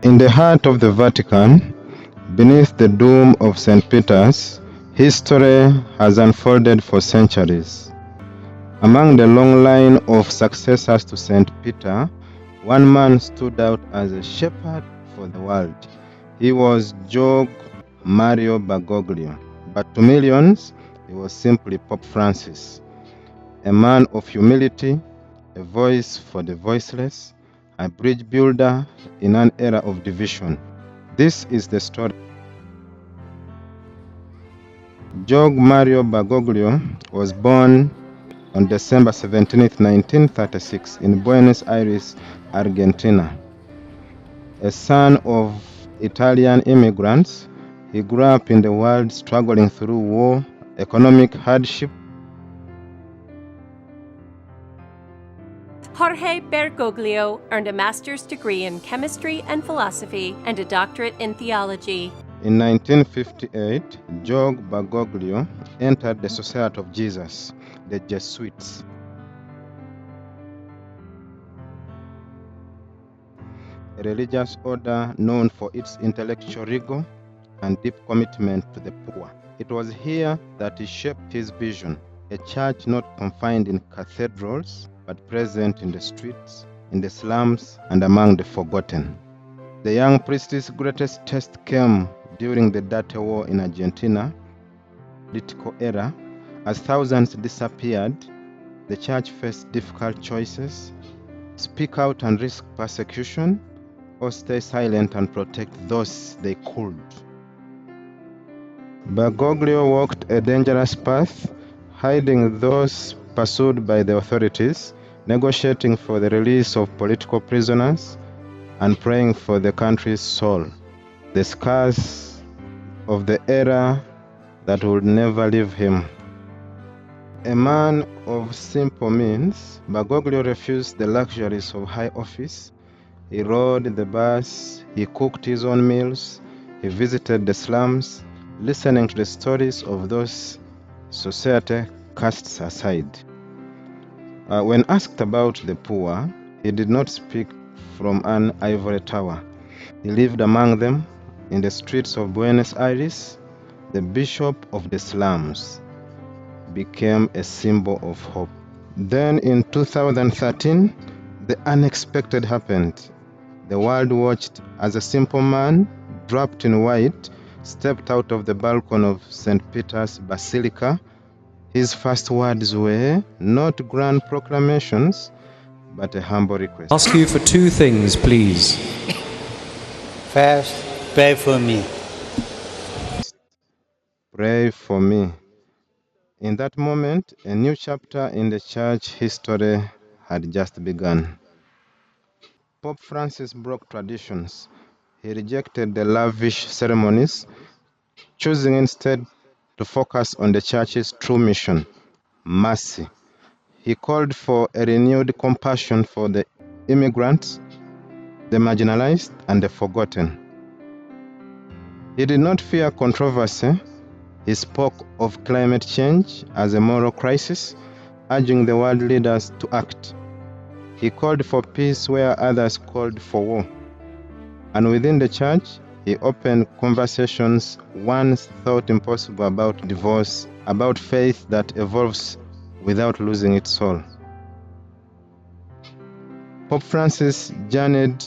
In the heart of the Vatican, beneath the dome of St. Peter's, history has unfolded for centuries. Among the long line of successors to St. Peter, one man stood out as a shepherd for the world. He was Jorge Mario Bergoglio, but to millions, he was simply Pope Francis, a man of humility, a voice for the voiceless, a bridge builder in an era of division. This is the story. Jorge Mario Bergoglio was born on December 17, 1936, in Buenos Aires, Argentina. A son of Italian immigrants, he grew up in the world struggling through war, economic hardship. Jorge Bergoglio earned a master's degree in chemistry and philosophy and a doctorate in theology. In 1958, Jorge Bergoglio entered the Society of Jesus, the Jesuits. A religious order known for its intellectual rigor and deep commitment to the poor. It was here that he shaped his vision, a church not confined in cathedrals, but present in the streets, in the slums, and among the forgotten. The young priest's greatest test came during the Dirty War in Argentina, political era. As thousands disappeared, the church faced difficult choices: speak out and risk persecution, or stay silent and protect those they could. Bergoglio walked a dangerous path, hiding those pursued by the authorities, negotiating for the release of political prisoners, and praying for the country's soul, the scars of the era that would never leave him. A man of simple means, Bergoglio refused the luxuries of high office. He rode the bus, he cooked his own meals, he visited the slums, listening to the stories of those society casts aside. When asked about the poor, he did not speak from an ivory tower. He lived among them in the streets of Buenos Aires. The bishop of the slums became a symbol of hope. Then in 2013, the unexpected happened. The world watched as a simple man, draped in white, stepped out of the balcony of St. Peter's Basilica. His first words were not grand proclamations, but a humble request. Ask you for two things, please. First, pray for me. Pray for me. In that moment, a new chapter in the church history had just begun. Pope Francis broke traditions. He rejected the lavish ceremonies, choosing instead to focus on the church's true mission, mercy. He called for a renewed compassion for the immigrants, the marginalized, and the forgotten. He did not fear controversy. He spoke of climate change as a moral crisis, urging the world leaders to act. He called for peace where others called for war. And within the church, he opened conversations once thought impossible about divorce, about faith that evolves without losing its soul. Pope Francis journeyed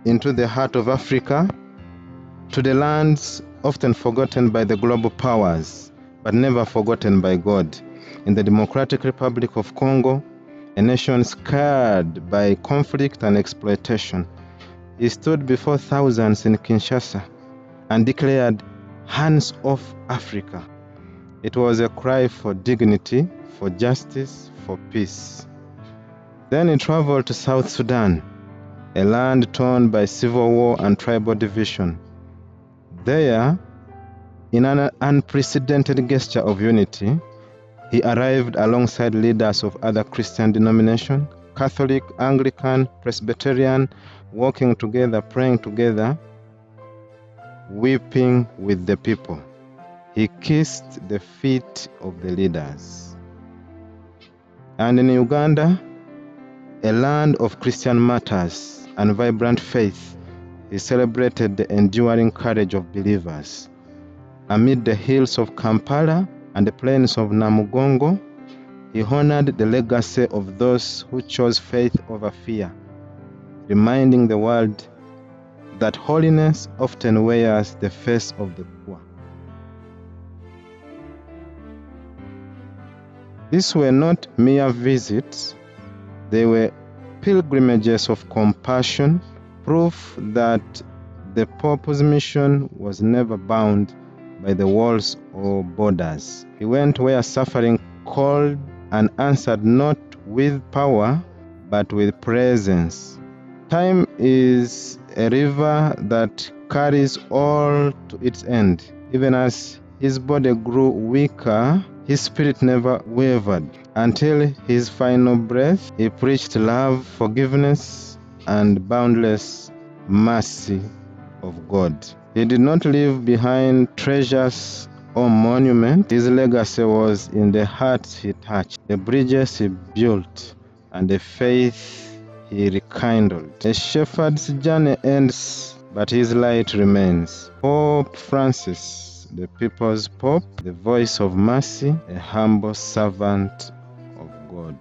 into the heart of Africa, to the lands often forgotten by the global powers, but never forgotten by God. In the Democratic Republic of Congo, a nation scarred by conflict and exploitation, he stood before thousands in Kinshasa and declared, "Hands off Africa." It was a cry for dignity, for justice, for peace. Then he traveled to South Sudan, a land torn by civil war and tribal division. There, in an unprecedented gesture of unity, he arrived alongside leaders of other Christian denominations, Catholic, Anglican, Presbyterian, walking together, praying together, weeping with the people. He kissed the feet of the leaders. And in Uganda, a land of Christian martyrs and vibrant faith, he celebrated the enduring courage of believers. Amid the hills of Kampala and the plains of Namugongo, he honored the legacy of those who chose faith over fear, reminding the world that holiness often wears the face of the poor. These were not mere visits, they were pilgrimages of compassion, proof that the Pope's mission was never bound by the walls or borders. He went where suffering called and answered not with power, but with presence. Time is a river that carries all to its end. Even as his body grew weaker, his spirit never wavered. Until his final breath, he preached love, forgiveness, and boundless mercy of God. He did not leave behind treasures or monuments. His legacy was in the hearts he touched, the bridges he built, and the faith he rekindled. The shepherd's journey ends, but his light remains. Pope Francis, the people's Pope, the voice of mercy, a humble servant of God.